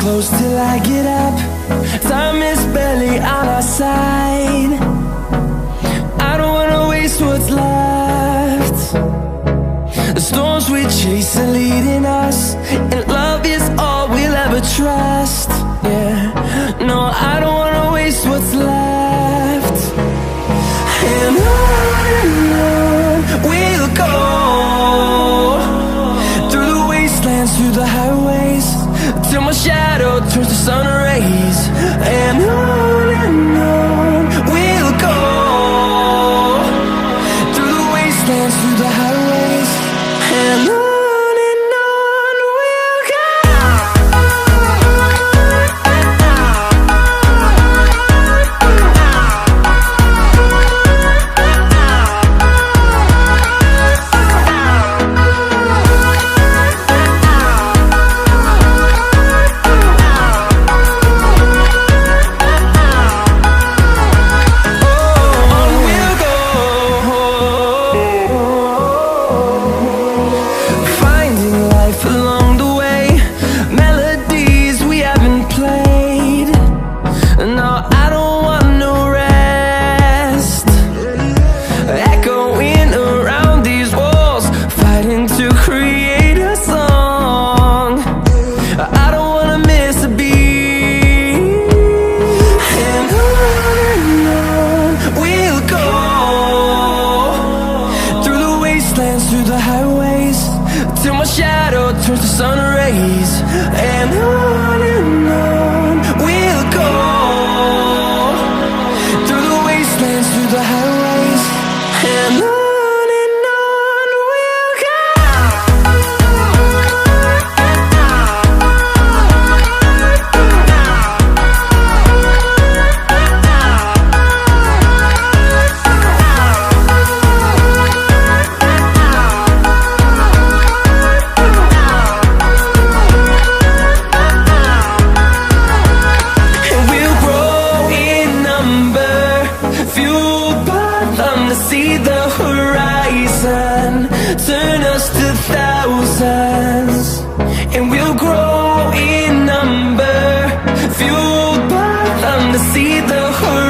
close till I get up. Time is barely on our side. I don't wanna waste what's left. The storms we chase are leading us, and love is all we'll ever trust. Yeah, no, I don't wanna waste what's left. And on we'll go, through the wastelands, through the highways, till my shadow turns to sun rays. And on we'll go, through the wastelands, through the highways, and on we'll go. Through the highways, till my shadow turns to sun rays. And on we'll go, through the wastelands, through the highways, and on we'll go. See the horizon, turn us to thousands, and we'll grow in number, fueled by them to see the horizon.